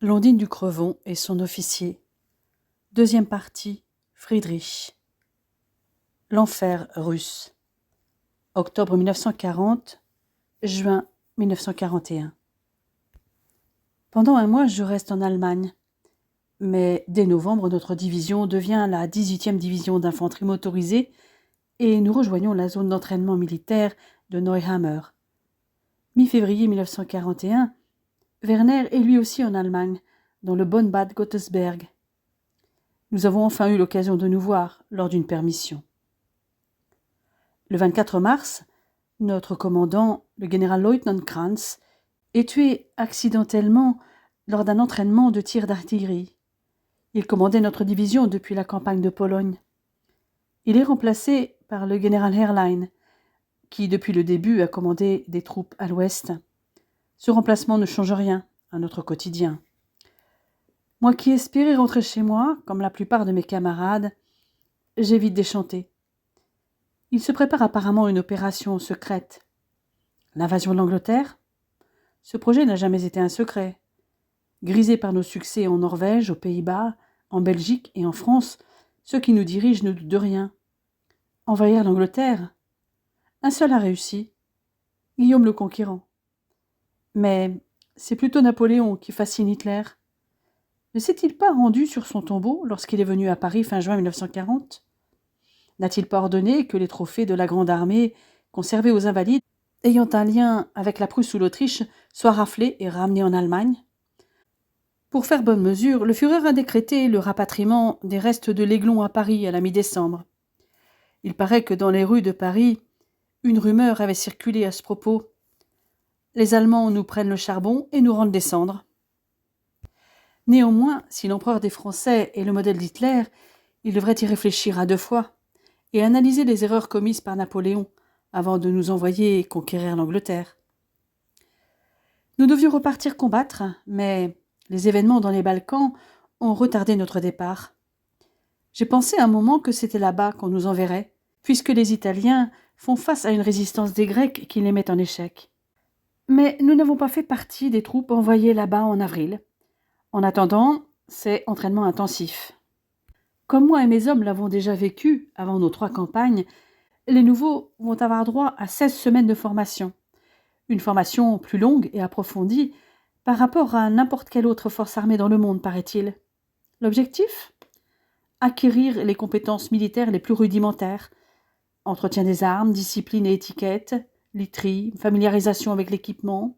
Landine du Crevon et son officier. Deuxième partie, Friedrich. L'enfer russe. Octobre 1940, juin 1941. Pendant un mois, je reste en Allemagne. Mais dès novembre, notre division devient la 18e division d'infanterie motorisée et nous rejoignons la zone d'entraînement militaire de Neuhammer. Mi-février 1941, Werner est lui aussi en Allemagne, dans le Bonbad Godesberg. Nous avons enfin eu l'occasion de nous voir lors d'une permission. Le 24 mars, notre commandant, le général-lieutenant Kranz, est tué accidentellement lors d'un entraînement de tir d'artillerie. Il commandait notre division depuis la campagne de Pologne. Il est remplacé par le général Herrlein, qui depuis le début a commandé des troupes à l'ouest. Ce remplacement ne change rien à notre quotidien. Moi qui espérais rentrer chez moi, comme la plupart de mes camarades, j'ai vite déchanté. Il se prépare apparemment une opération secrète. L'invasion de l'Angleterre ? Ce projet n'a jamais été un secret. Grisés par nos succès en Norvège, aux Pays-Bas, en Belgique et en France, ceux qui nous dirigent ne doutent de rien. Envahir l'Angleterre ? Un seul a réussi, Guillaume le Conquérant. Mais c'est plutôt Napoléon qui fascine Hitler. Ne s'est-il pas rendu sur son tombeau lorsqu'il est venu à Paris fin juin 1940 ? N'a-t-il pas ordonné que les trophées de la Grande Armée, conservés aux Invalides, ayant un lien avec la Prusse ou l'Autriche, soient raflés et ramenés en Allemagne ? Pour faire bonne mesure, le Führer a décrété le rapatriement des restes de l'Aiglon à Paris à la mi-décembre. Il paraît que dans les rues de Paris, une rumeur avait circulé à ce propos. Les Allemands nous prennent le charbon et nous rendent des cendres. Néanmoins, si l'empereur des Français est le modèle d'Hitler, il devrait y réfléchir à deux fois et analyser les erreurs commises par Napoléon avant de nous envoyer conquérir l'Angleterre. Nous devions repartir combattre, mais les événements dans les Balkans ont retardé notre départ. J'ai pensé un moment que c'était là-bas qu'on nous enverrait, puisque les Italiens font face à une résistance des Grecs qui les met en échec. Mais nous n'avons pas fait partie des troupes envoyées là-bas en avril. En attendant, c'est entraînement intensif. Comme moi et mes hommes l'avons déjà vécu avant nos 3 campagnes, les nouveaux vont avoir droit à 16 semaines de formation. Une formation plus longue et approfondie par rapport à n'importe quelle autre force armée dans le monde, paraît-il. L'objectif ? Acquérir les compétences militaires les plus rudimentaires. Entretien des armes, discipline et étiquette, literie, familiarisation avec l'équipement,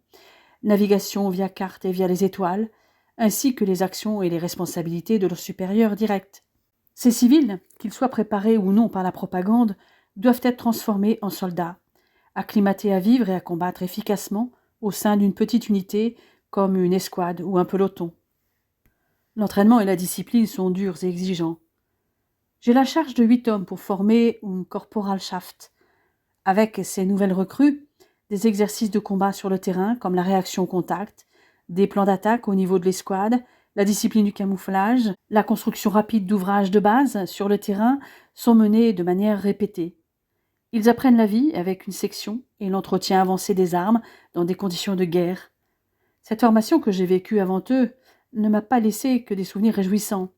navigation via carte et via les étoiles, ainsi que les actions et les responsabilités de leurs supérieurs directs. Ces civils, qu'ils soient préparés ou non par la propagande, doivent être transformés en soldats, acclimatés à vivre et à combattre efficacement au sein d'une petite unité comme une escouade ou un peloton. L'entraînement et la discipline sont durs et exigeants. J'ai la charge de 8 hommes pour former une Korporalschaft. Avec ces nouvelles recrues, des exercices de combat sur le terrain comme la réaction au contact, des plans d'attaque au niveau de l'escouade, la discipline du camouflage, la construction rapide d'ouvrages de base sur le terrain sont menés de manière répétée. Ils apprennent la vie avec une section et l'entretien avancé des armes dans des conditions de guerre. Cette formation que j'ai vécue avant eux ne m'a pas laissé que des souvenirs réjouissants,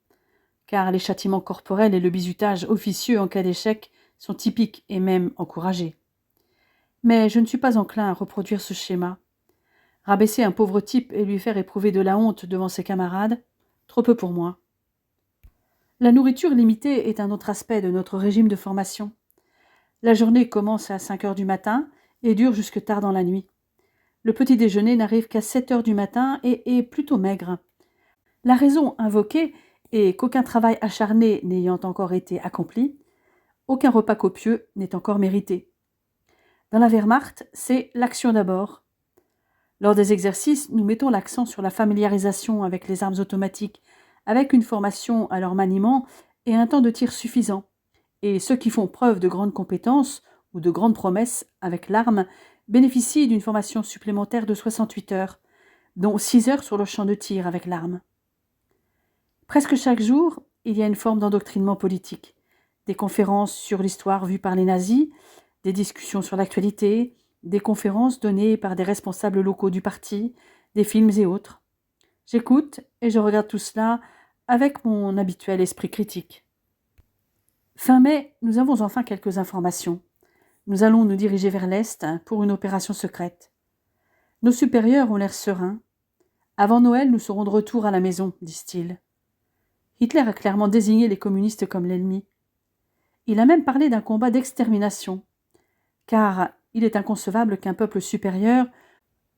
car les châtiments corporels et le bizutage officieux en cas d'échec sont typiques et même encouragés. Mais je ne suis pas enclin à reproduire ce schéma. Rabaisser un pauvre type et lui faire éprouver de la honte devant ses camarades, trop peu pour moi. La nourriture limitée est un autre aspect de notre régime de formation. La journée commence à 5 heures du matin et dure jusque tard dans la nuit. Le petit déjeuner n'arrive qu'à 7 heures du matin et est plutôt maigre. La raison invoquée est qu'aucun travail acharné n'ayant encore été accompli, aucun repas copieux n'est encore mérité. Dans la Wehrmacht, c'est l'action d'abord. Lors des exercices, nous mettons l'accent sur la familiarisation avec les armes automatiques, avec une formation à leur maniement et un temps de tir suffisant. Et ceux qui font preuve de grandes compétences ou de grandes promesses avec l'arme bénéficient d'une formation supplémentaire de 68 heures, dont 6 heures sur le champ de tir avec l'arme. Presque chaque jour, il y a une forme d'endoctrinement politique. Des conférences sur l'histoire vues par les nazis, des discussions sur l'actualité, des conférences données par des responsables locaux du parti, des films et autres. J'écoute et je regarde tout cela avec mon habituel esprit critique. Fin mai, nous avons enfin quelques informations. Nous allons nous diriger vers l'Est pour une opération secrète. Nos supérieurs ont l'air sereins. Avant Noël, nous serons de retour à la maison, disent-ils. Hitler a clairement désigné les communistes comme l'ennemi. Il a même parlé d'un combat d'extermination, car il est inconcevable qu'un peuple supérieur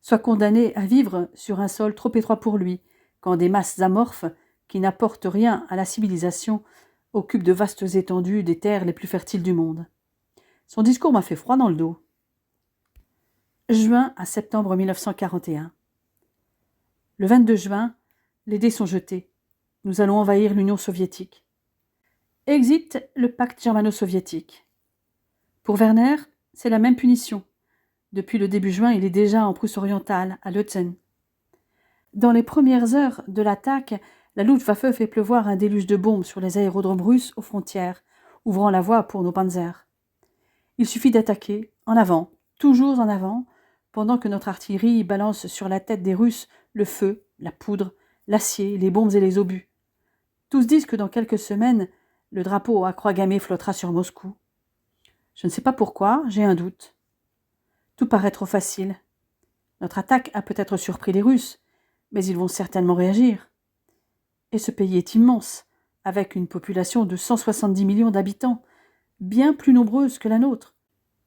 soit condamné à vivre sur un sol trop étroit pour lui, quand des masses amorphes, qui n'apportent rien à la civilisation, occupent de vastes étendues des terres les plus fertiles du monde. Son discours m'a fait froid dans le dos. Juin à septembre 1941. Le 22 juin, les dés sont jetés. Nous allons envahir l'Union soviétique. Exit le pacte germano-soviétique. Pour Werner, c'est la même punition. Depuis le début juin, il est déjà en Prusse orientale, à Lützen. Dans les premières heures de l'attaque, la Luftwaffe fait pleuvoir un déluge de bombes sur les aérodromes russes aux frontières, ouvrant la voie pour nos panzers. Il suffit d'attaquer, en avant, toujours en avant, pendant que notre artillerie balance sur la tête des Russes le feu, la poudre, l'acier, les bombes et les obus. Tous disent que dans quelques semaines, le drapeau à croix gammée flottera sur Moscou. Je ne sais pas pourquoi, j'ai un doute. Tout paraît trop facile. Notre attaque a peut-être surpris les Russes, mais ils vont certainement réagir. Et ce pays est immense, avec une population de 170 millions d'habitants, bien plus nombreuse que la nôtre.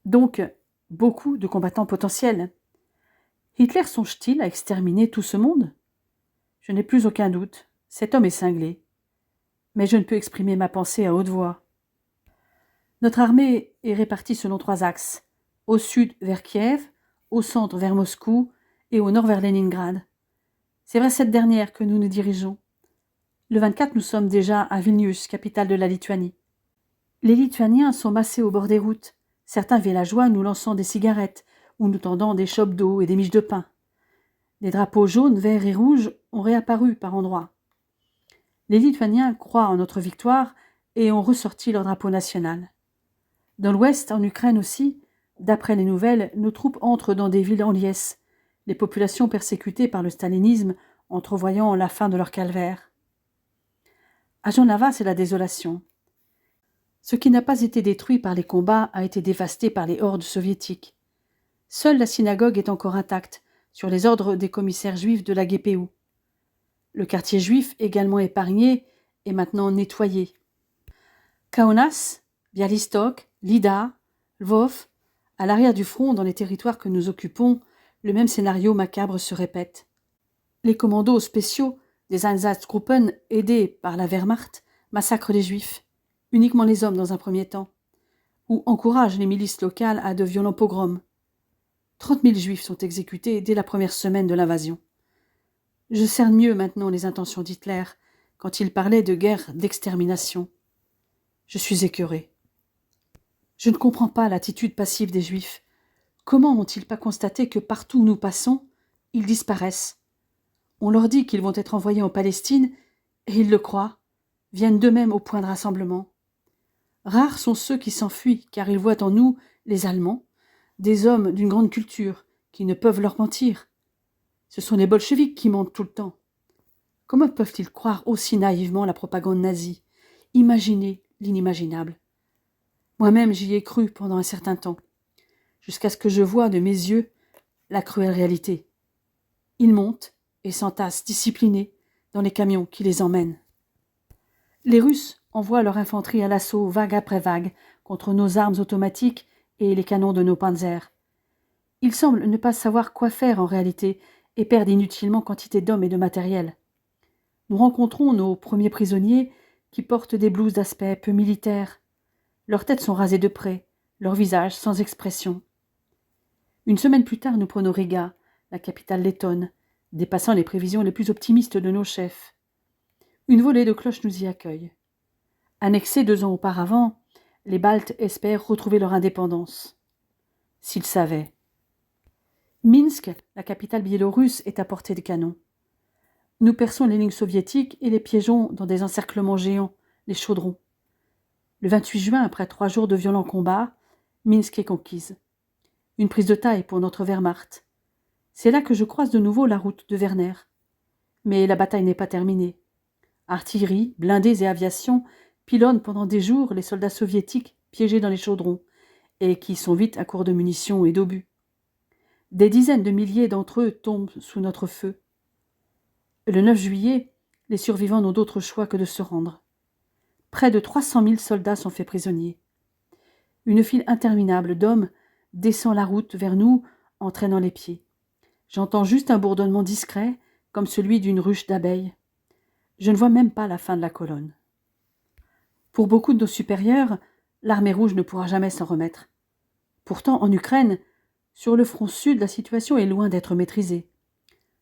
Donc, beaucoup de combattants potentiels. Hitler songe-t-il à exterminer tout ce monde ? Je n'ai plus aucun doute, cet homme est cinglé. Mais je ne peux exprimer ma pensée à haute voix. Notre armée est répartie selon 3 axes. Au sud vers Kiev, au centre vers Moscou et au nord vers Leningrad. C'est vers cette dernière que nous nous dirigeons. Le 24, nous sommes déjà à Vilnius, capitale de la Lituanie. Les Lituaniens sont massés au bord des routes, certains villageois nous lançant des cigarettes ou nous tendant des chopes d'eau et des miches de pain. Des drapeaux jaunes, verts et rouges ont réapparu par endroits. Les Lituaniens croient en notre victoire et ont ressorti leur drapeau national. Dans l'ouest, en Ukraine aussi, d'après les nouvelles, nos troupes entrent dans des villes en liesse, les populations persécutées par le stalinisme entrevoyant la fin de leur calvaire. À Jonava, c'est la désolation. Ce qui n'a pas été détruit par les combats a été dévasté par les hordes soviétiques. Seule la synagogue est encore intacte, sur les ordres des commissaires juifs de la GPU. Le quartier juif, également épargné, est maintenant nettoyé. Kaunas, Bialystok, Lida, Lvov, à l'arrière du front, dans les territoires que nous occupons, le même scénario macabre se répète. Les commandos spéciaux des Einsatzgruppen, aidés par la Wehrmacht, massacrent les Juifs, uniquement les hommes dans un premier temps, ou encouragent les milices locales à de violents pogroms. 30 000 Juifs sont exécutés dès la première semaine de l'invasion. Je cerne mieux maintenant les intentions d'Hitler quand il parlait de guerre d'extermination. Je suis écœuré. Je ne comprends pas l'attitude passive des Juifs. Comment n'ont-ils pas constaté que partout où nous passons, ils disparaissent ? On leur dit qu'ils vont être envoyés en Palestine, et ils le croient, viennent d'eux-mêmes au point de rassemblement. Rares sont ceux qui s'enfuient, car ils voient en nous, les Allemands, des hommes d'une grande culture, qui ne peuvent leur mentir. Ce sont les bolcheviks qui mentent tout le temps. Comment peuvent-ils croire aussi naïvement la propagande nazie, imaginer l'inimaginable ? Moi-même j'y ai cru pendant un certain temps, jusqu'à ce que je voie de mes yeux la cruelle réalité. Ils montent et s'entassent disciplinés dans les camions qui les emmènent. Les Russes envoient leur infanterie à l'assaut vague après vague contre nos armes automatiques et les canons de nos panzers. Ils semblent ne pas savoir quoi faire en réalité et perdent inutilement quantité d'hommes et de matériel. Nous rencontrons nos premiers prisonniers qui portent des blouses d'aspect peu militaire. Leurs têtes sont rasées de près, leurs visages sans expression. Une semaine plus tard, nous prenons Riga, la capitale lettonne, dépassant les prévisions les plus optimistes de nos chefs. Une volée de cloches nous y accueille. Annexés 2 ans auparavant, les Baltes espèrent retrouver leur indépendance. S'ils savaient. Minsk, la capitale biélorusse, est à portée de canon. Nous perçons les lignes soviétiques et les piégeons dans des encerclements géants, les chaudrons. Le 28 juin, après 3 jours de violents combats, Minsk est conquise. Une prise de taille pour notre Wehrmacht. C'est là que je croise de nouveau la route de Werner. Mais la bataille n'est pas terminée. Artillerie, blindés et aviation pilonnent pendant des jours les soldats soviétiques piégés dans les chaudrons, et qui sont vite à court de munitions et d'obus. Des dizaines de milliers d'entre eux tombent sous notre feu. Le 9 juillet, les survivants n'ont d'autre choix que de se rendre. Près de 300 000 soldats sont faits prisonniers. Une file interminable d'hommes descend la route vers nous en traînant les pieds. J'entends juste un bourdonnement discret, comme celui d'une ruche d'abeilles. Je ne vois même pas la fin de la colonne. Pour beaucoup de nos supérieurs, l'armée rouge ne pourra jamais s'en remettre. Pourtant, en Ukraine, sur le front sud, la situation est loin d'être maîtrisée.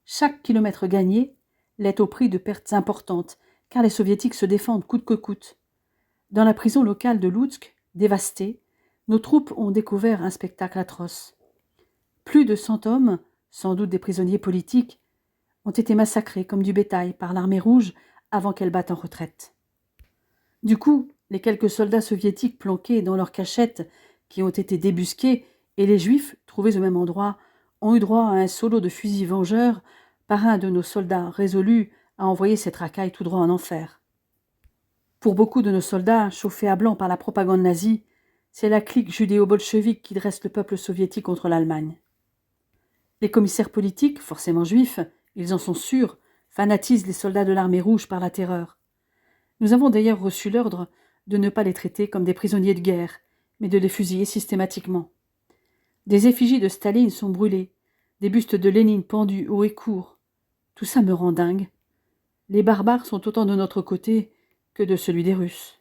Chaque kilomètre gagné l'est au prix de pertes importantes, car les soviétiques se défendent coûte que coûte. Dans la prison locale de Loutsk, dévastée, nos troupes ont découvert un spectacle atroce. Plus de 100 hommes, sans doute des prisonniers politiques, ont été massacrés comme du bétail par l'armée rouge avant qu'elle batte en retraite. Du coup, les quelques soldats soviétiques planqués dans leurs cachettes qui ont été débusqués et les juifs, trouvés au même endroit, ont eu droit à un solo de fusil vengeur par un de nos soldats résolus à envoyer cette racaille tout droit en enfer. Pour beaucoup de nos soldats, chauffés à blanc par la propagande nazie, c'est la clique judéo-bolchevique qui dresse le peuple soviétique contre l'Allemagne. Les commissaires politiques, forcément juifs, ils en sont sûrs, fanatisent les soldats de l'armée rouge par la terreur. Nous avons d'ailleurs reçu l'ordre de ne pas les traiter comme des prisonniers de guerre, mais de les fusiller systématiquement. Des effigies de Staline sont brûlées, des bustes de Lénine pendus haut et court. Tout ça me rend dingue. Les barbares sont autant de notre côté que de celui des Russes.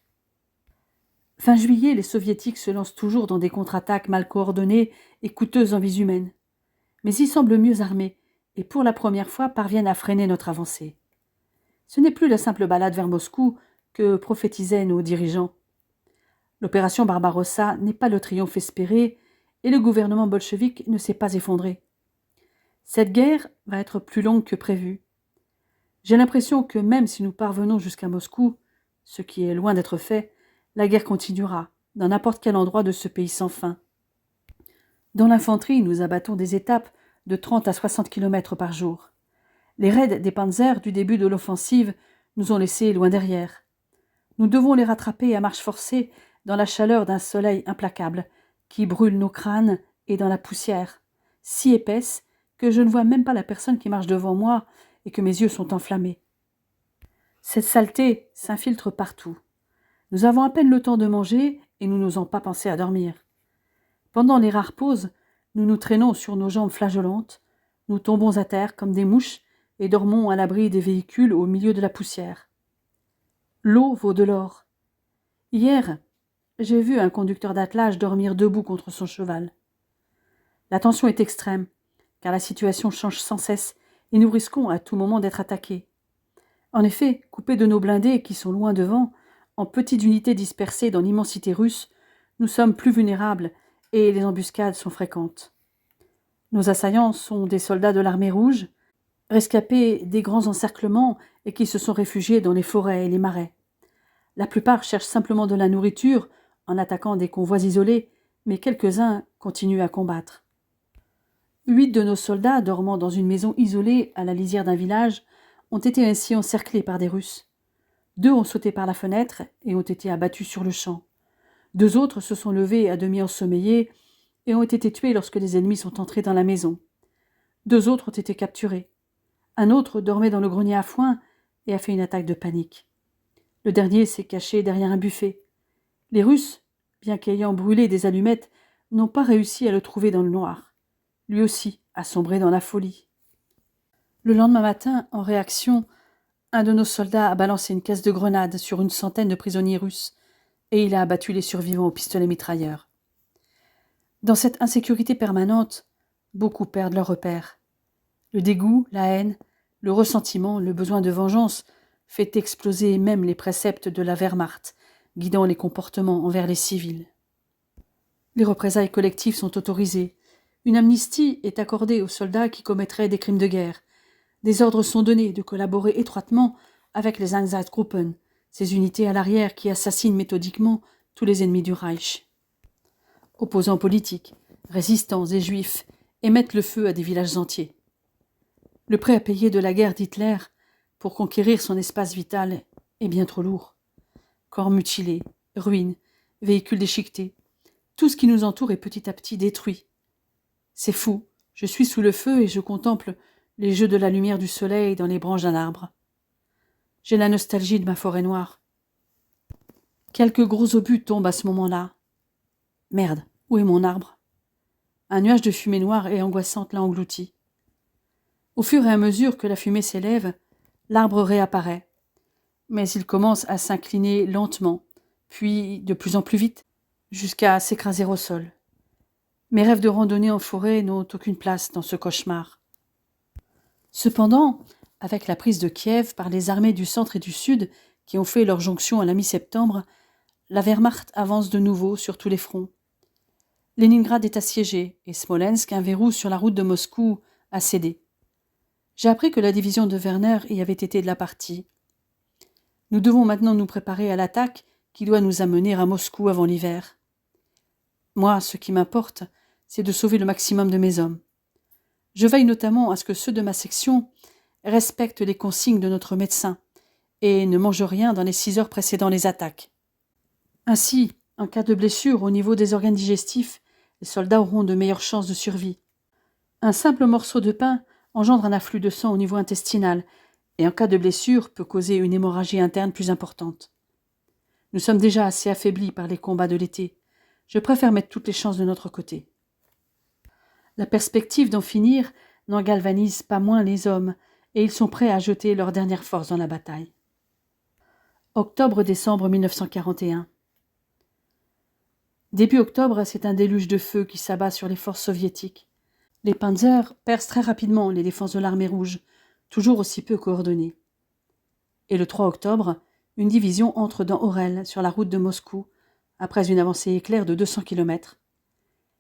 Fin juillet, les Soviétiques se lancent toujours dans des contre-attaques mal coordonnées et coûteuses en vies humaines. Mais ils semblent mieux armés et pour la première fois parviennent à freiner notre avancée. Ce n'est plus la simple balade vers Moscou que prophétisaient nos dirigeants. L'opération Barbarossa n'est pas le triomphe espéré et le gouvernement bolchevique ne s'est pas effondré. Cette guerre va être plus longue que prévu. J'ai l'impression que même si nous parvenons jusqu'à Moscou, ce qui est loin d'être fait, la guerre continuera, dans n'importe quel endroit de ce pays sans fin. Dans l'infanterie, nous abattons des étapes de 30 à 60 km par jour. Les raids des panzers du début de l'offensive nous ont laissés loin derrière. Nous devons les rattraper à marche forcée dans la chaleur d'un soleil implacable qui brûle nos crânes et dans la poussière, si épaisse que je ne vois même pas la personne qui marche devant moi et que mes yeux sont enflammés. Cette saleté s'infiltre partout. Nous avons à peine le temps de manger et nous n'osons pas penser à dormir. Pendant les rares pauses, nous nous traînons sur nos jambes flageolantes, nous tombons à terre comme des mouches et dormons à l'abri des véhicules au milieu de la poussière. L'eau vaut de l'or. Hier, j'ai vu un conducteur d'attelage dormir debout contre son cheval. La tension est extrême, car la situation change sans cesse et nous risquons à tout moment d'être attaqués. En effet, coupés de nos blindés qui sont loin devant, en petites unités dispersées dans l'immensité russe, nous sommes plus vulnérables et les embuscades sont fréquentes. Nos assaillants sont des soldats de l'armée rouge, rescapés des grands encerclements et qui se sont réfugiés dans les forêts et les marais. La plupart cherchent simplement de la nourriture en attaquant des convois isolés, mais quelques-uns continuent à combattre. 8 de nos soldats, dormant dans une maison isolée à la lisière d'un village, ont été ainsi encerclés par des Russes. 2 ont sauté par la fenêtre et ont été abattus sur le champ. 2 autres se sont levés à demi ensommeillés et ont été tués lorsque les ennemis sont entrés dans la maison. 2 autres ont été capturés. Un autre dormait dans le grenier à foin et a fait une attaque de panique. Le dernier s'est caché derrière un buffet. Les Russes, bien qu'ayant brûlé des allumettes, n'ont pas réussi à le trouver dans le noir. Lui aussi a sombré dans la folie. Le lendemain matin, en réaction, un de nos soldats a balancé une caisse de grenades sur une centaine de prisonniers russes et il a abattu les survivants au pistolet mitrailleur. Dans cette insécurité permanente, beaucoup perdent leurs repères. Le dégoût, la haine, le ressentiment, le besoin de vengeance fait exploser même les préceptes de la Wehrmacht, guidant les comportements envers les civils. Les représailles collectives sont autorisées. Une amnistie est accordée aux soldats qui commettraient des crimes de guerre. Des ordres sont donnés de collaborer étroitement avec les Einsatzgruppen, ces unités à l'arrière qui assassinent méthodiquement tous les ennemis du Reich. Opposants politiques, résistants et juifs émettent le feu à des villages entiers. Le prix à payer de la guerre d'Hitler pour conquérir son espace vital est bien trop lourd. Corps mutilés, ruines, véhicules déchiquetés, tout ce qui nous entoure est petit à petit détruit. C'est fou, je suis sous le feu et je contemple les jeux de la lumière du soleil dans les branches d'un arbre. J'ai la nostalgie de ma forêt noire. Quelques gros obus tombent à ce moment-là. Merde, où est mon arbre? Un nuage de fumée noire et angoissante l'a englouti. Au fur et à mesure que la fumée s'élève, l'arbre réapparaît. Mais il commence à s'incliner lentement, puis de plus en plus vite, jusqu'à s'écraser au sol. Mes rêves de randonnée en forêt n'ont aucune place dans ce cauchemar. Cependant, avec la prise de Kiev par les armées du centre et du sud qui ont fait leur jonction à la mi-septembre, la Wehrmacht avance de nouveau sur tous les fronts. Leningrad est assiégée et Smolensk, un verrou sur la route de Moscou, a cédé. J'ai appris que la division de Werner y avait été de la partie. Nous devons maintenant nous préparer à l'attaque qui doit nous amener à Moscou avant l'hiver. Moi, ce qui m'importe, c'est de sauver le maximum de mes hommes. Je veille notamment à ce que ceux de ma section respectent les consignes de notre médecin et ne mangent rien dans les 6 heures précédant les attaques. Ainsi, en cas de blessure au niveau des organes digestifs, les soldats auront de meilleures chances de survie. Un simple morceau de pain engendre un afflux de sang au niveau intestinal et en cas de blessure peut causer une hémorragie interne plus importante. Nous sommes déjà assez affaiblis par les combats de l'été. Je préfère mettre toutes les chances de notre côté. La perspective d'en finir n'en galvanise pas moins les hommes et ils sont prêts à jeter leur dernière force dans la bataille. Octobre-décembre 1941. Début octobre, c'est un déluge de feu qui s'abat sur les forces soviétiques. Les panzers percent très rapidement les défenses de l'armée rouge, toujours aussi peu coordonnées. Et le 3 octobre, une division entre dans Orel, sur la route de Moscou, après une avancée éclair de 200 km.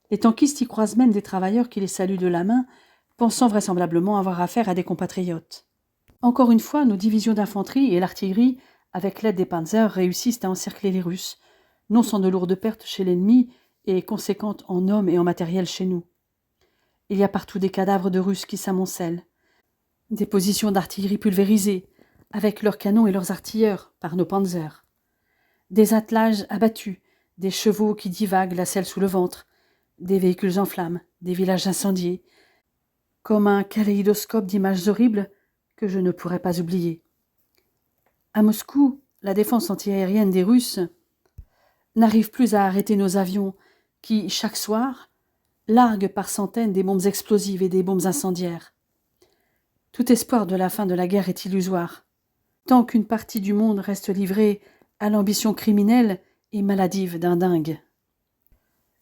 Les tankistes y croisent même des travailleurs qui les saluent de la main, pensant vraisemblablement avoir affaire à des compatriotes. Encore une fois, nos divisions d'infanterie et l'artillerie, avec l'aide des panzers, réussissent à encercler les Russes, non sans de lourdes pertes chez l'ennemi et conséquentes en hommes et en matériel chez nous. Il y a partout des cadavres de Russes qui s'amoncellent, des positions d'artillerie pulvérisées, avec leurs canons et leurs artilleurs, par nos panzers, des attelages abattus, des chevaux qui divaguent la selle sous le ventre, des véhicules en flammes, des villages incendiés, comme un kaléidoscope d'images horribles que je ne pourrais pas oublier. À Moscou, la défense antiaérienne des Russes n'arrive plus à arrêter nos avions qui, chaque soir, larguent par centaines des bombes explosives et des bombes incendiaires. Tout espoir de la fin de la guerre est illusoire, tant qu'une partie du monde reste livrée à l'ambition criminelle et maladive d'un dingue.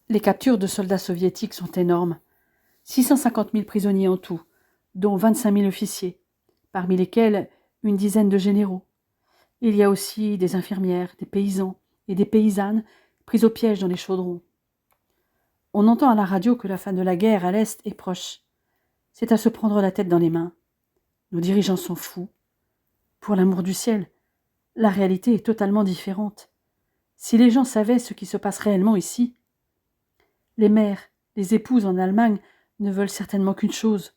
Les captures de soldats soviétiques sont énormes. 650 000 prisonniers en tout, dont 25 000 officiers, parmi lesquels une dizaine de généraux. Il y a aussi des infirmières, des paysans et des paysannes pris au piège dans les chaudrons. On entend à la radio que la fin de la guerre à l'Est est proche. C'est à se prendre la tête dans les mains. Nos dirigeants sont fous. Pour l'amour du ciel, la réalité est totalement différente. Si les gens savaient ce qui se passe réellement ici, les mères, les épouses en Allemagne ne veulent certainement qu'une chose,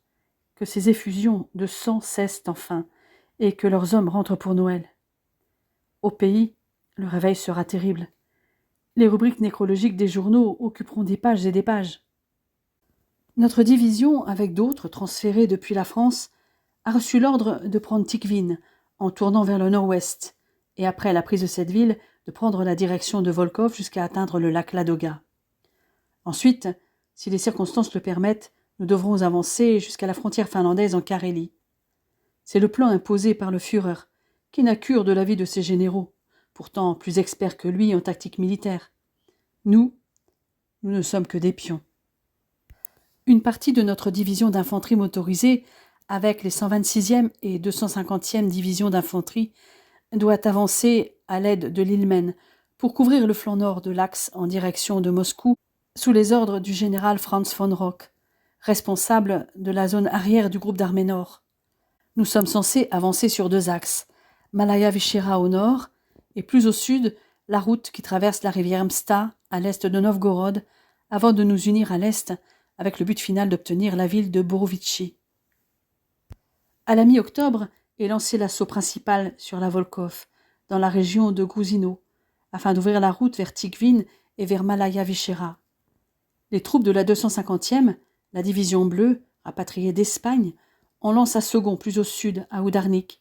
que ces effusions de sang cessent enfin et que leurs hommes rentrent pour Noël. Au pays, le réveil sera terrible. Les rubriques nécrologiques des journaux occuperont des pages et des pages. Notre division, avec d'autres transférées depuis la France, a reçu l'ordre de prendre Tikhvin en tournant vers le nord-ouest, et après la prise de cette ville, de prendre la direction de Volkhov jusqu'à atteindre le lac Ladoga. Ensuite, si les circonstances le permettent, nous devrons avancer jusqu'à la frontière finlandaise en Carélie. C'est le plan imposé par le Führer, qui n'a cure de l'avis de ses généraux, pourtant plus experts que lui en tactique militaire. Nous ne sommes que des pions. Une partie de notre division d'infanterie motorisée, avec les 126e et 250e divisions d'infanterie, doit avancer à l'aide de l'Ilmen pour couvrir le flanc nord de l'axe en direction de Moscou sous les ordres du général Franz von Rock, responsable de la zone arrière du groupe d'armées nord. Nous sommes censés avancer sur 2 axes, Malaya-Vichera au nord et plus au sud, la route qui traverse la rivière Msta à l'est de Novgorod avant de nous unir à l'est avec le but final d'obtenir la ville de Borovitchi. À la mi-octobre et lancer l'assaut principal sur la Volkhov, dans la région de Gruzino, afin d'ouvrir la route vers Tikhvin et vers Malaya Vichera. Les troupes de la 250e, la division bleue, rapatriée d'Espagne, en lancent un second plus au sud, à Oudarnik,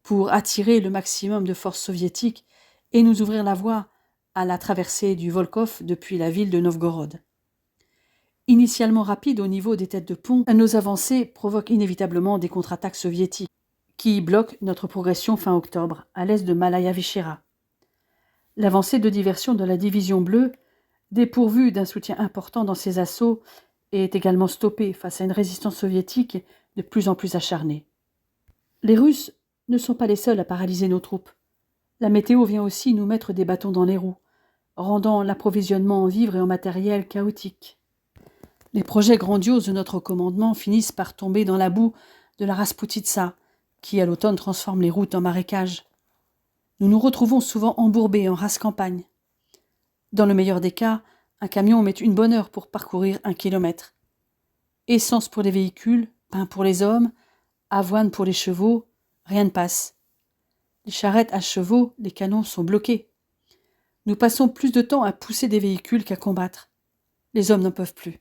pour attirer le maximum de forces soviétiques et nous ouvrir la voie à la traversée du Volkhov depuis la ville de Novgorod. Initialement rapides au niveau des têtes de pont, nos avancées provoquent inévitablement des contre-attaques soviétiques qui bloquent notre progression fin octobre, à l'est de Malaya Vichera. L'avancée de diversion de la division bleue, dépourvue d'un soutien important dans ses assauts, est également stoppée face à une résistance soviétique de plus en plus acharnée. Les Russes ne sont pas les seuls à paralyser nos troupes. La météo vient aussi nous mettre des bâtons dans les roues, rendant l'approvisionnement en vivres et en matériel chaotique. Les projets grandioses de notre commandement finissent par tomber dans la boue de la Rasputitsa, qui à l'automne transforme les routes en marécages. Nous nous retrouvons souvent embourbés en rase campagne. Dans le meilleur des cas, un camion met une bonne heure pour parcourir 1 kilomètre. Essence pour les véhicules, pain pour les hommes, avoine pour les chevaux, rien ne passe. Les charrettes à chevaux, les canons sont bloqués. Nous passons plus de temps à pousser des véhicules qu'à combattre. Les hommes n'en peuvent plus.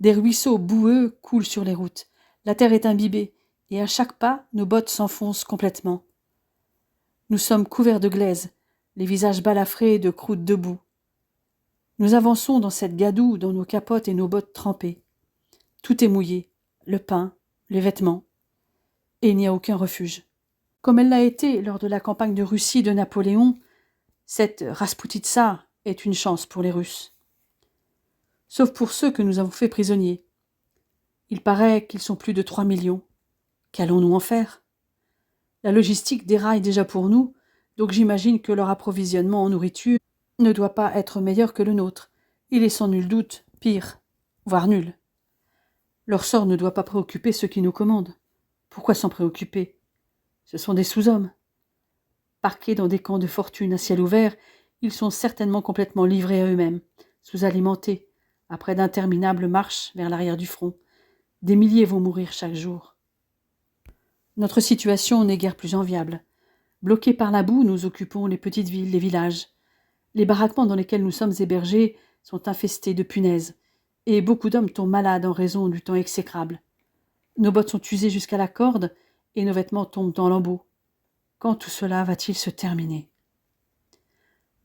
Des ruisseaux boueux coulent sur les routes. La terre est imbibée, et à chaque pas, nos bottes s'enfoncent complètement. Nous sommes couverts de glaise, les visages balafrés de croûtes de boue. Nous avançons dans cette gadoue dans nos capotes et nos bottes trempées. Tout est mouillé, le pain, les vêtements, et il n'y a aucun refuge. Comme elle l'a été lors de la campagne de Russie de Napoléon, cette Rasputitsa est une chance pour les Russes. Sauf pour ceux que nous avons fait prisonniers. Il paraît qu'ils sont plus de 3 millions. Qu'allons-nous en faire ? La logistique déraille déjà pour nous, donc j'imagine que leur approvisionnement en nourriture ne doit pas être meilleur que le nôtre. Il est sans nul doute pire, voire nul. Leur sort ne doit pas préoccuper ceux qui nous commandent. Pourquoi s'en préoccuper ? Ce sont des sous-hommes. Parqués dans des camps de fortune à ciel ouvert, ils sont certainement complètement livrés à eux-mêmes, sous-alimentés, après d'interminables marches vers l'arrière du front. Des milliers vont mourir chaque jour. Notre situation n'est guère plus enviable. Bloqués par la boue, nous occupons les petites villes, les villages. Les baraquements dans lesquels nous sommes hébergés sont infestés de punaises, et beaucoup d'hommes tombent malades en raison du temps exécrable. Nos bottes sont usées jusqu'à la corde, et nos vêtements tombent en lambeaux. Quand tout cela va-t-il se terminer ?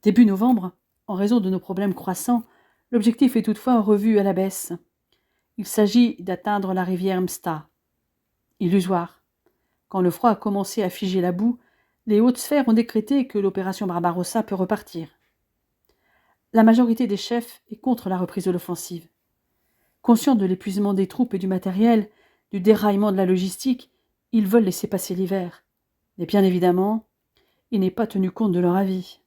Début novembre, en raison de nos problèmes croissants, l'objectif est toutefois revu à la baisse. Il s'agit d'atteindre la rivière Msta. Illusoire. Quand le froid a commencé à figer la boue, les hautes sphères ont décrété que l'opération Barbarossa peut repartir. La majorité des chefs est contre la reprise de l'offensive. Conscients de l'épuisement des troupes et du matériel, du déraillement de la logistique, ils veulent laisser passer l'hiver. Mais bien évidemment, il n'est pas tenu compte de leur avis.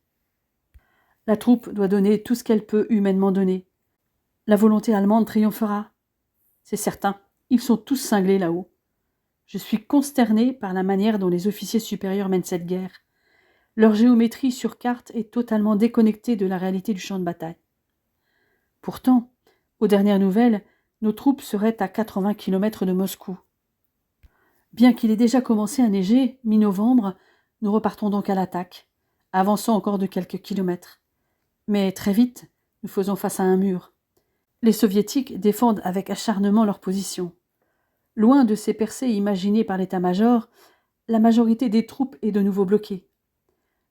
La troupe doit donner tout ce qu'elle peut humainement donner. La volonté allemande triomphera. C'est certain, ils sont tous cinglés là-haut. Je suis consterné par la manière dont les officiers supérieurs mènent cette guerre. Leur géométrie sur carte est totalement déconnectée de la réalité du champ de bataille. Pourtant, aux dernières nouvelles, nos troupes seraient à 80 km de Moscou. Bien qu'il ait déjà commencé à neiger, mi-novembre, nous repartons donc à l'attaque, avançant encore de quelques kilomètres. Mais très vite, nous faisons face à un mur. Les soviétiques défendent avec acharnement leur position. Loin de ces percées imaginées par l'état-major, la majorité des troupes est de nouveau bloquée.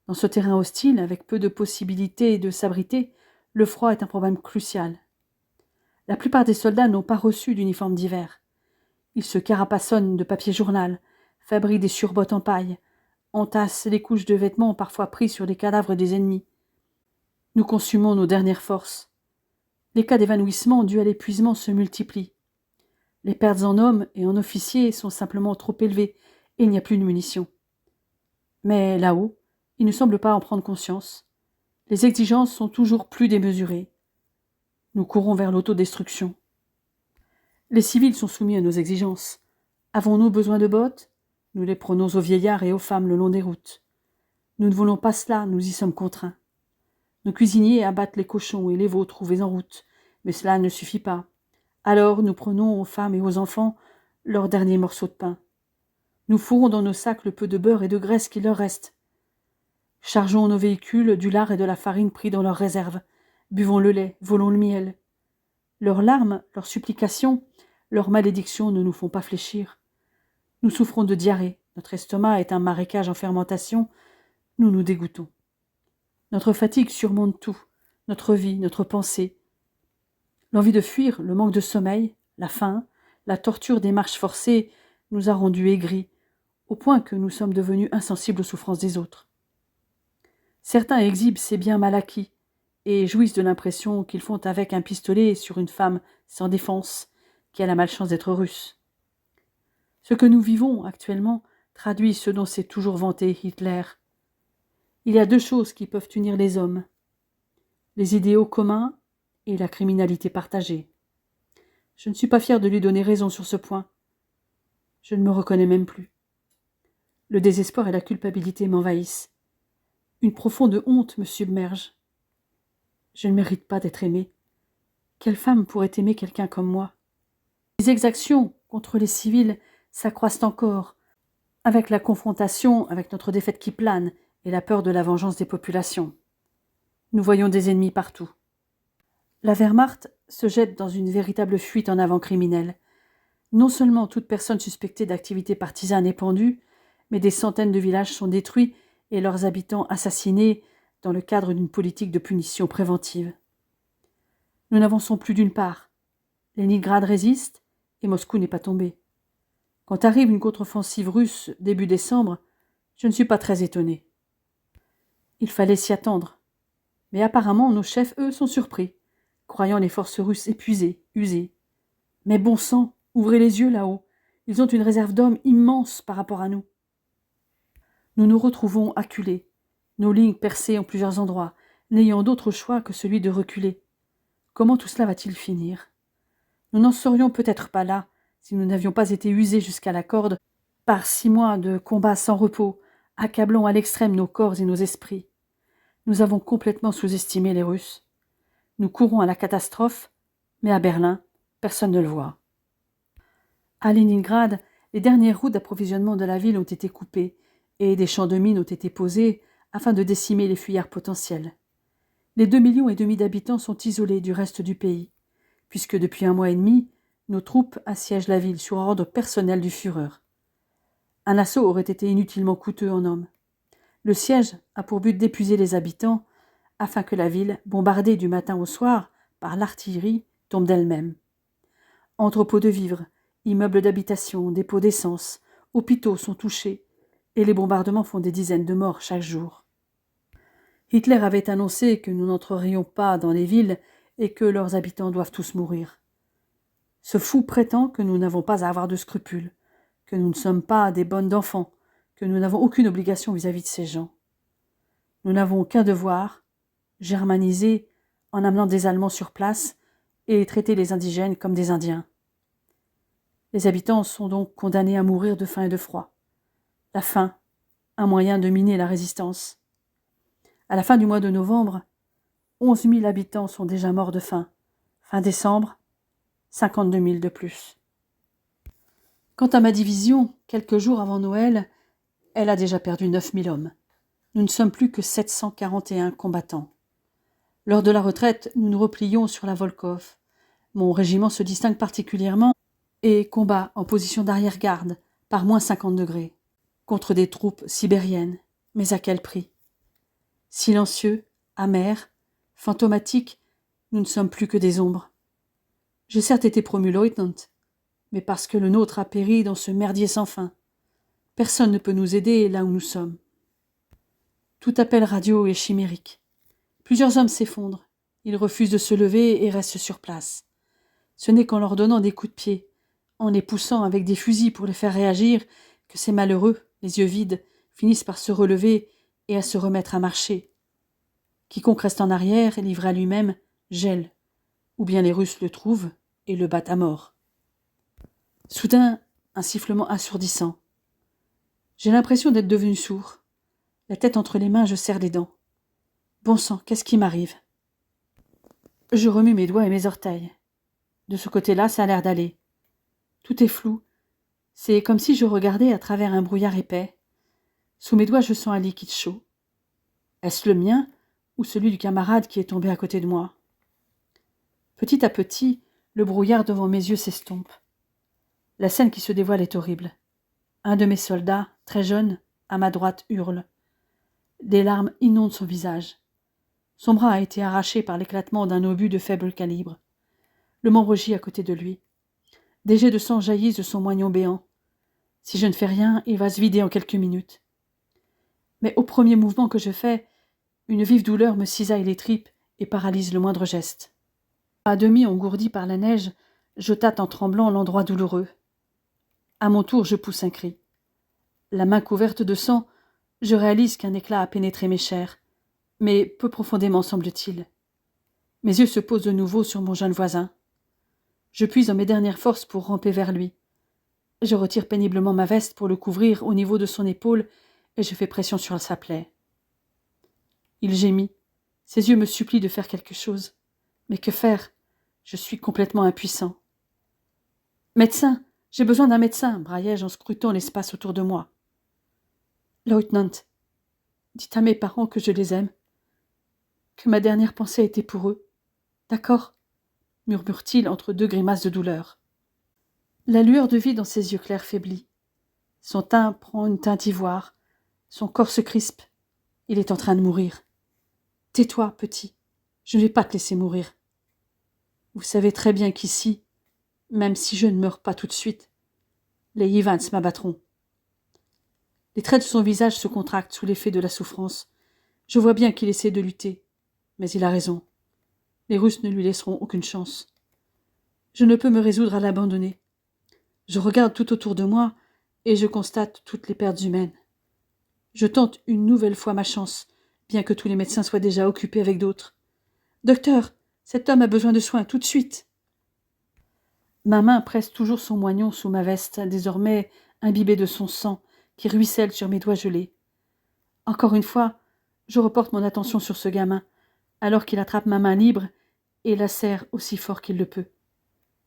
Dans ce terrain hostile, avec peu de possibilités de s'abriter, le froid est un problème crucial. La plupart des soldats n'ont pas reçu d'uniforme d'hiver. Ils se carapassonnent de papier journal, fabriquent des surbottes en paille, entassent les couches de vêtements parfois pris sur les cadavres des ennemis. Nous consumons nos dernières forces. Les cas d'évanouissement dus à l'épuisement se multiplient. Les pertes en hommes et en officiers sont simplement trop élevées et il n'y a plus de munitions. Mais là-haut, ils ne semblent pas en prendre conscience. Les exigences sont toujours plus démesurées. Nous courons vers l'autodestruction. Les civils sont soumis à nos exigences. Avons-nous besoin de bottes ? Nous les prenons aux vieillards et aux femmes le long des routes. Nous ne voulons pas cela, nous y sommes contraints. Nos cuisiniers abattent les cochons et les veaux trouvés en route, mais cela ne suffit pas. Alors nous prenons aux femmes et aux enfants leurs derniers morceaux de pain. Nous fourrons dans nos sacs le peu de beurre et de graisse qu'il leur reste. Chargeons nos véhicules du lard et de la farine pris dans leurs réserves. Buvons le lait, volons le miel. Leurs larmes, leurs supplications, leurs malédictions ne nous font pas fléchir. Nous souffrons de diarrhée, notre estomac est un marécage en fermentation, nous nous dégoûtons. Notre fatigue surmonte tout, notre vie, notre pensée. L'envie de fuir, le manque de sommeil, la faim, la torture des marches forcées nous a rendus aigris, au point que nous sommes devenus insensibles aux souffrances des autres. Certains exhibent ces biens mal acquis et jouissent de l'impression qu'ils font avec un pistolet sur une femme sans défense qui a la malchance d'être russe. Ce que nous vivons actuellement traduit ce dont s'est toujours vanté Hitler. Il y a deux choses qui peuvent unir les hommes, les idéaux communs et la criminalité partagée. Je ne suis pas fier de lui donner raison sur ce point. Je ne me reconnais même plus. Le désespoir et la culpabilité m'envahissent. Une profonde honte me submerge. Je ne mérite pas d'être aimée. Quelle femme pourrait aimer quelqu'un comme moi? Les exactions contre les civils s'accroissent encore, avec la confrontation avec notre défaite qui plane et la peur de la vengeance des populations. Nous voyons des ennemis partout. La Wehrmacht se jette dans une véritable fuite en avant criminelle. Non seulement toute personne suspectée d'activité partisane est pendue, mais des centaines de villages sont détruits et leurs habitants assassinés dans le cadre d'une politique de punition préventive. Nous n'avançons plus d'une part. Leningrad résiste et Moscou n'est pas tombé. Quand arrive une contre-offensive russe début décembre, je ne suis pas très étonné. Il fallait s'y attendre. Mais apparemment, nos chefs, eux, sont surpris, croyant les forces russes épuisées, usées. Mais bon sang, ouvrez les yeux là-haut. Ils ont une réserve d'hommes immense par rapport à nous. Nous nous retrouvons acculés, nos lignes percées en plusieurs endroits, n'ayant d'autre choix que celui de reculer. Comment tout cela va-t-il finir? Nous n'en serions peut-être pas là si nous n'avions pas été usés jusqu'à la corde par 6 mois de combats sans repos, accablant à l'extrême nos corps et nos esprits. Nous avons complètement sous-estimé les Russes. Nous courons à la catastrophe, mais à Berlin, personne ne le voit. À Leningrad, les dernières routes d'approvisionnement de la ville ont été coupées et des champs de mines ont été posés afin de décimer les fuyards potentiels. Les 2,5 millions d'habitants sont isolés du reste du pays, puisque depuis 1 mois et demi, nos troupes assiègent la ville sur ordre personnel du Führer. Un assaut aurait été inutilement coûteux en hommes. Le siège a pour but d'épuiser les habitants afin que la ville, bombardée du matin au soir par l'artillerie, tombe d'elle-même. Entrepôts de vivres, immeubles d'habitation, dépôts d'essence, hôpitaux sont touchés et les bombardements font des dizaines de morts chaque jour. Hitler avait annoncé que nous n'entrerions pas dans les villes et que leurs habitants doivent tous mourir. Ce fou prétend que nous n'avons pas à avoir de scrupules, que nous ne sommes pas des bonnes d'enfants, que nous n'avons aucune obligation vis-à-vis de ces gens. Nous n'avons qu'un devoir, germaniser en amenant des Allemands sur place et traiter les indigènes comme des Indiens. Les habitants sont donc condamnés à mourir de faim et de froid. La faim, un moyen de miner la résistance. À la fin du mois de novembre, 11 000 habitants sont déjà morts de faim. Fin décembre, 52 000 de plus. Quant à ma division, quelques jours avant Noël, elle a déjà perdu 9 000 hommes. Nous ne sommes plus que 741 combattants. Lors de la retraite, nous nous replions sur la Volkhov. Mon régiment se distingue particulièrement et combat en position d'arrière-garde, par moins 50 degrés, contre des troupes sibériennes. Mais à quel prix? Silencieux, amers, fantomatiques, nous ne sommes plus que des ombres. J'ai certes été promu lieutenant, mais parce que le nôtre a péri dans ce merdier sans fin. Personne ne peut nous aider là où nous sommes. Tout appel radio est chimérique. Plusieurs hommes s'effondrent. Ils refusent de se lever et restent sur place. Ce n'est qu'en leur donnant des coups de pied, en les poussant avec des fusils pour les faire réagir, que ces malheureux, les yeux vides, finissent par se relever et à se remettre à marcher. Quiconque reste en arrière, livré à lui-même, gèle, ou bien les Russes le trouvent et le battent à mort. Soudain, un sifflement assourdissant. J'ai l'impression d'être devenu sourd. La tête entre les mains, je serre les dents. Bon sang, qu'est-ce qui m'arrive? Je remue mes doigts et mes orteils. De ce côté-là, ça a l'air d'aller. Tout est flou, C'est comme si je regardais à travers un brouillard épais. Sous mes doigts, je sens un liquide chaud. Est-ce le mien ou celui du camarade qui est tombé à côté de moi? Petit à petit, le brouillard devant mes yeux s'estompe. La scène qui se dévoile est horrible. Un de mes soldats, très jeune, à ma droite, hurle. Des larmes inondent son visage. Son bras a été arraché par l'éclatement d'un obus de faible calibre. Le membre gît à côté de lui. Des jets de sang jaillissent de son moignon béant. Si je ne fais rien, il va se vider en quelques minutes. Mais au premier mouvement que je fais, une vive douleur me cisaille les tripes et paralyse le moindre geste. À demi engourdi par la neige, je tâte en tremblant l'endroit douloureux. À mon tour, je pousse un cri. La main couverte de sang, je réalise qu'un éclat a pénétré mes chairs, mais peu profondément semble-t-il. Mes yeux se posent de nouveau sur mon jeune voisin. Je puise en mes dernières forces pour ramper vers lui. Je retire péniblement ma veste pour le couvrir au niveau de son épaule et je fais pression sur sa plaie. Il gémit. Ses yeux me supplient de faire quelque chose. Mais que faire? Je suis complètement impuissant. Médecin, j'ai besoin d'un médecin, braillai-je en scrutant l'espace autour de moi. Lieutenant, dites à mes parents que je les aime, que ma dernière pensée était pour eux. D'accord, murmure-t-il entre deux grimaces de douleur. La lueur de vie dans ses yeux clairs faiblit. Son teint prend une teinte ivoire. Son corps se crispe. Il est en train de mourir. Tais-toi, petit. Je ne vais pas te laisser mourir. Vous savez très bien qu'ici, même si je ne meurs pas tout de suite, les Evans m'abattront. Les traits de son visage se contractent sous l'effet de la souffrance. Je vois bien qu'il essaie de lutter. Mais il a raison. Les Russes ne lui laisseront aucune chance. Je ne peux me résoudre à l'abandonner. Je regarde tout autour de moi et je constate toutes les pertes humaines. Je tente une nouvelle fois ma chance, bien que tous les médecins soient déjà occupés avec d'autres. Docteur, cet homme a besoin de soins tout de suite. Ma main presse toujours son moignon sous ma veste, désormais imbibée de son sang, qui ruisselle sur mes doigts gelés. Encore une fois, je reporte mon attention sur ce gamin, alors qu'il attrape ma main libre et la serre aussi fort qu'il le peut.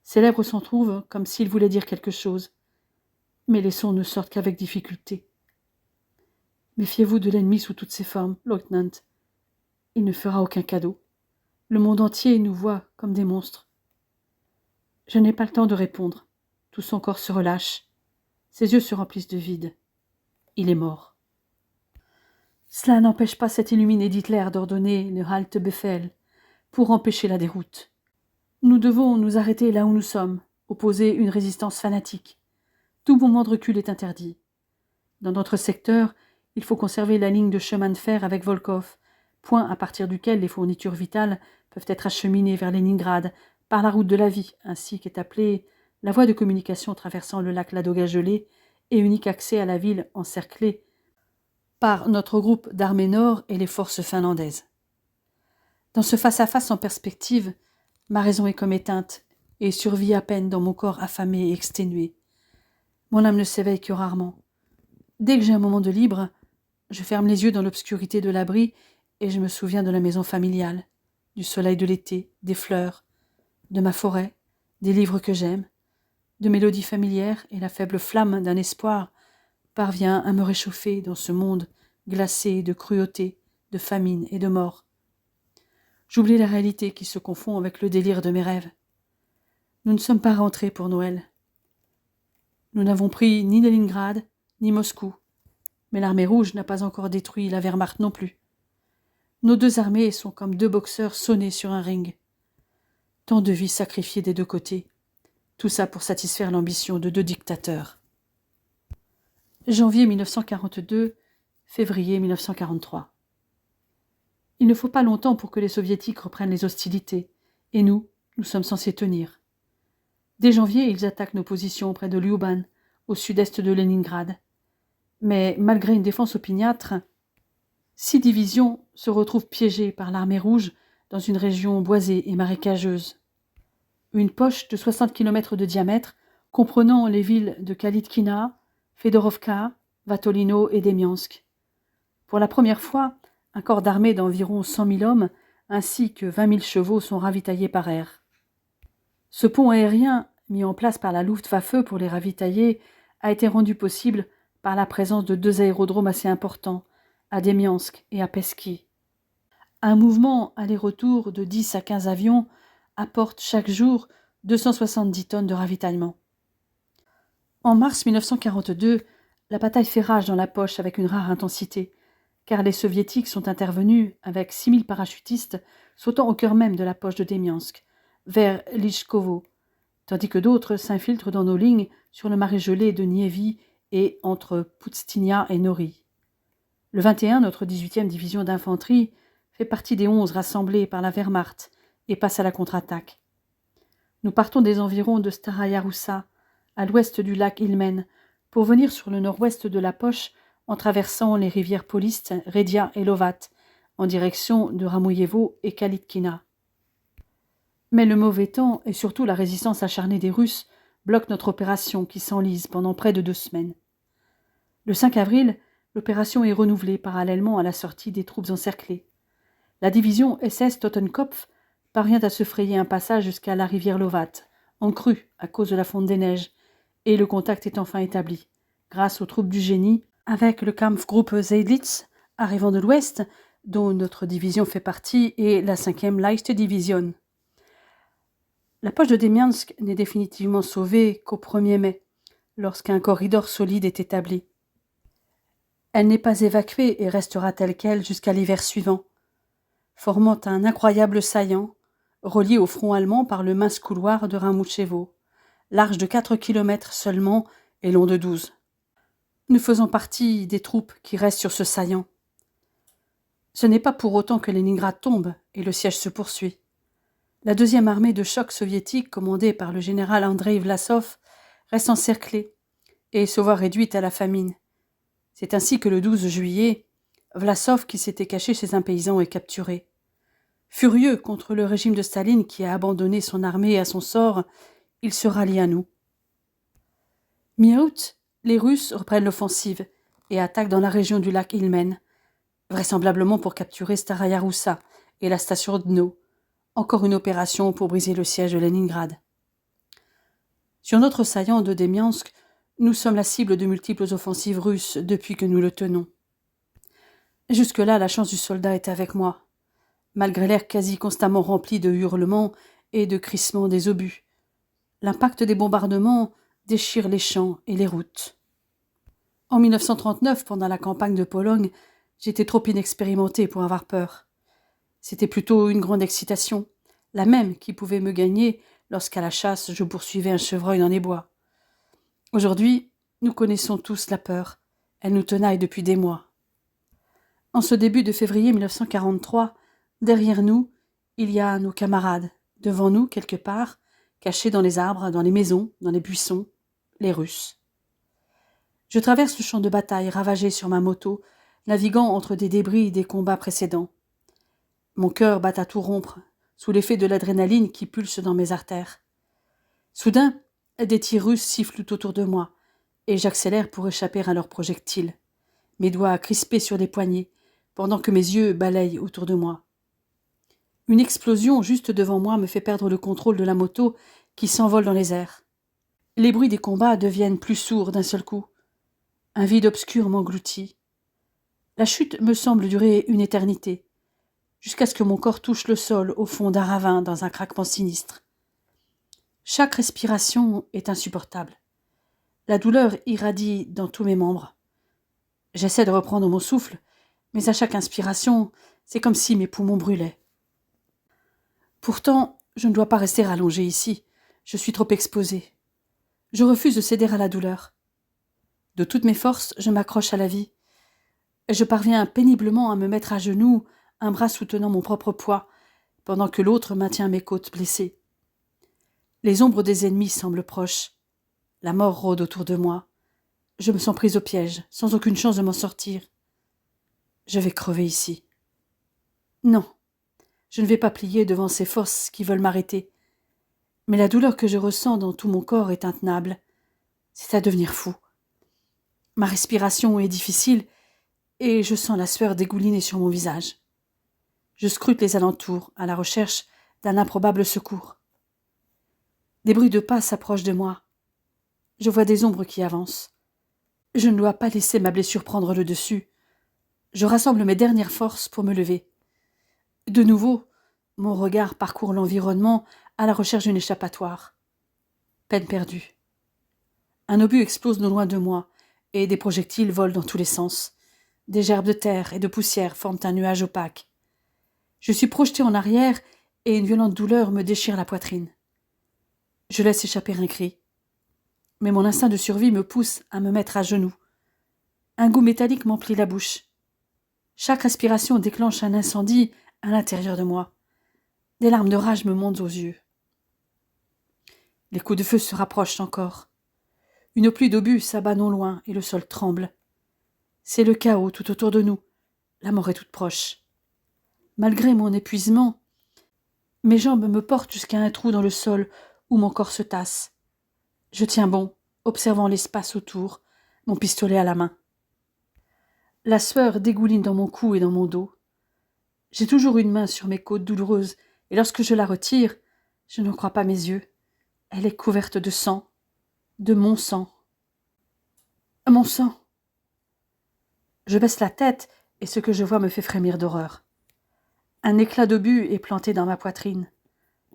Ses lèvres s'entrouvent comme s'il voulait dire quelque chose, mais les sons ne sortent qu'avec difficulté. Méfiez-vous de l'ennemi sous toutes ses formes, lieutenant. Il ne fera aucun cadeau. Le monde entier nous voit comme des monstres. Je n'ai pas le temps de répondre. Tout son corps se relâche. Ses yeux se remplissent de vide. Il est mort. Cela n'empêche pas cet illuminé d'Hitler d'ordonner le Haltebefehl pour empêcher la déroute. Nous devons nous arrêter là où nous sommes, opposer une résistance fanatique. Tout mouvement de recul est interdit. Dans notre secteur, il faut conserver la ligne de chemin de fer avec Volkov, point à partir duquel les fournitures vitales peuvent être acheminées vers Leningrad par la route de la vie, ainsi qu'est appelée la voie de communication traversant le lac Ladoga gelé et unique accès à la ville encerclée par notre groupe d'armée nord et les forces finlandaises. Dans ce face-à-face en perspective, ma raison est comme éteinte et survit à peine dans mon corps affamé et exténué. Mon âme ne s'éveille que rarement. Dès que j'ai un moment de libre, je ferme les yeux dans l'obscurité de l'abri et je me souviens de la maison familiale, du soleil de l'été, des fleurs, de ma forêt, des livres que j'aime, de mélodies familières et la faible flamme d'un espoir parvient à me réchauffer dans ce monde glacé de cruauté, de famine et de mort. J'oublie la réalité qui se confond avec le délire de mes rêves. Nous ne sommes pas rentrés pour Noël. Nous n'avons pris ni Leningrad, ni Moscou, mais l'armée rouge n'a pas encore détruit la Wehrmacht non plus. Nos deux armées sont comme deux boxeurs sonnés sur un ring. Tant de vies sacrifiées des deux côtés, tout ça pour satisfaire l'ambition de deux dictateurs. Janvier 1942, février 1943. Il ne faut pas longtemps pour que les soviétiques reprennent les hostilités, et nous sommes censés tenir. Dès janvier, ils attaquent nos positions près de Lyuban, au sud-est de Leningrad. Mais malgré une défense opiniâtre, 6 divisions se retrouvent piégées par l'armée rouge dans une région boisée et marécageuse. Une poche de 60 km de diamètre, comprenant les villes de Kalitkina, Fedorovka, Vatolino et Demiansk. Pour la première fois, un corps d'armée d'environ 100 000 hommes ainsi que 20 000 chevaux sont ravitaillés par air. Ce pont aérien, mis en place par la Luftwaffe pour les ravitailler, a été rendue possible par la présence de 2 aérodromes assez importants, à Demiansk et à Pesky. Un mouvement aller-retour de 10 à 15 avions apporte chaque jour 270 tonnes de ravitaillement. En mars 1942, la bataille fait rage dans la poche avec une rare intensité, car les soviétiques sont intervenus avec 6000 parachutistes sautant au cœur même de la poche de Demiansk, vers Lyshkovo, tandis que d'autres s'infiltrent dans nos lignes sur le marais gelé de Nievy et entre Poustinia et Nori. Le 21, notre 18e division d'infanterie, fait partie des 11 rassemblés par la Wehrmacht et passe à la contre-attaque. Nous partons des environs de Staraya Russa, à l'ouest du lac Ilmen, pour venir sur le nord-ouest de la poche en traversant les rivières Polist, Redia et Lovat, en direction de Ramouillevo et Kalitkina. Mais le mauvais temps et surtout la résistance acharnée des Russes bloquent notre opération qui s'enlise pendant près de 2 semaines. Le 5 avril, l'opération est renouvelée parallèlement à la sortie des troupes encerclées. La division SS Totenkopf parvient à se frayer un passage jusqu'à la rivière Lovat, en crue à cause de la fonte des neiges, et le contact est enfin établi, grâce aux troupes du génie, avec le Kampfgruppe Seydlitz, arrivant de l'ouest, dont notre division fait partie, et la 5e Leichte Division. La poche de Demiansk n'est définitivement sauvée qu'au 1er mai, lorsqu'un corridor solide est établi. Elle n'est pas évacuée et restera telle quelle jusqu'à l'hiver suivant, formant un incroyable saillant, relié au front allemand par le mince couloir de Ramouchevo, large de 4 kilomètres seulement et long de 12. Nous faisons partie des troupes qui restent sur ce saillant. Ce n'est pas pour autant que Leningrad tombe et le siège se poursuit. La 2e armée de choc soviétique, commandée par le général Andrei Vlasov, reste encerclée et se voit réduite à la famine. C'est ainsi que le 12 juillet, Vlasov, qui s'était caché chez un paysan, est capturé. Furieux contre le régime de Staline qui a abandonné son armée à son sort, il se rallie à nous. Mi-août, les Russes reprennent l'offensive et attaquent dans la région du lac Ilmen, vraisemblablement pour capturer Staraya Russa et la station Dno, encore une opération pour briser le siège de Leningrad. Sur notre saillant de Demiansk, nous sommes la cible de multiples offensives russes depuis que nous le tenons. Jusque-là, la chance du soldat est avec moi, malgré l'air quasi constamment rempli de hurlements et de crissements des obus. L'impact des bombardements déchire les champs et les routes. En 1939, pendant la campagne de Pologne, j'étais trop inexpérimenté pour avoir peur. C'était plutôt une grande excitation, la même qui pouvait me gagner lorsqu'à la chasse je poursuivais un chevreuil dans les bois. Aujourd'hui, nous connaissons tous la peur. Elle nous tenaille depuis des mois. En ce début de février 1943, derrière nous, il y a nos camarades. Devant nous, quelque part, cachés dans les arbres, dans les maisons, dans les buissons, les Russes. Je traverse le champ de bataille ravagé sur ma moto, naviguant entre des débris des combats précédents. Mon cœur bat à tout rompre, sous l'effet de l'adrénaline qui pulse dans mes artères. Soudain, des tirs russes sifflent tout autour de moi, et j'accélère pour échapper à leurs projectiles, mes doigts crispés sur les poignets, pendant que mes yeux balayent autour de moi. Une explosion juste devant moi me fait perdre le contrôle de la moto qui s'envole dans les airs. Les bruits des combats deviennent plus sourds d'un seul coup. Un vide obscur m'engloutit. La chute me semble durer une éternité, jusqu'à ce que mon corps touche le sol au fond d'un ravin dans un craquement sinistre. Chaque respiration est insupportable. La douleur irradie dans tous mes membres. J'essaie de reprendre mon souffle, mais à chaque inspiration, c'est comme si mes poumons brûlaient. Pourtant, je ne dois pas rester allongé ici. Je suis trop exposé. Je refuse de céder à la douleur. De toutes mes forces, je m'accroche à la vie. Je parviens péniblement à me mettre à genoux, un bras soutenant mon propre poids, pendant que l'autre maintient mes côtes blessées. Les ombres des ennemis semblent proches. La mort rôde autour de moi. Je me sens prise au piège, sans aucune chance de m'en sortir. Je vais crever ici. Non, je ne vais pas plier devant ces forces qui veulent m'arrêter. Mais la douleur que je ressens dans tout mon corps est intenable. C'est à devenir fou. Ma respiration est difficile et je sens la sueur dégouliner sur mon visage. Je scrute les alentours à la recherche d'un improbable secours. Des bruits de pas s'approchent de moi. Je vois des ombres qui avancent. Je ne dois pas laisser ma blessure prendre le dessus. Je rassemble mes dernières forces pour me lever. De nouveau, mon regard parcourt l'environnement à la recherche d'une échappatoire. Peine perdue. Un obus explose non loin de moi, et des projectiles volent dans tous les sens. Des gerbes de terre et de poussière forment un nuage opaque. Je suis projeté en arrière, et une violente douleur me déchire la poitrine. Je laisse échapper un cri. Mais mon instinct de survie me pousse à me mettre à genoux. Un goût métallique m'emplit la bouche. Chaque respiration déclenche un incendie à l'intérieur de moi. Des larmes de rage me montent aux yeux. Les coups de feu se rapprochent encore. Une pluie d'obus s'abat non loin et le sol tremble. C'est le chaos tout autour de nous. La mort est toute proche. Malgré mon épuisement, mes jambes me portent jusqu'à un trou dans le sol où mon corps se tasse. Je tiens bon, observant l'espace autour, mon pistolet à la main. La sueur dégouline dans mon cou et dans mon dos. J'ai toujours une main sur mes côtes douloureuses, et lorsque je la retire, je n'en crois pas mes yeux. Elle est couverte de sang, de mon sang. Mon sang! Je baisse la tête, et ce que je vois me fait frémir d'horreur. Un éclat d'obus est planté dans ma poitrine,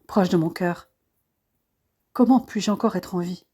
proche de mon cœur. Comment puis-je encore être en vie?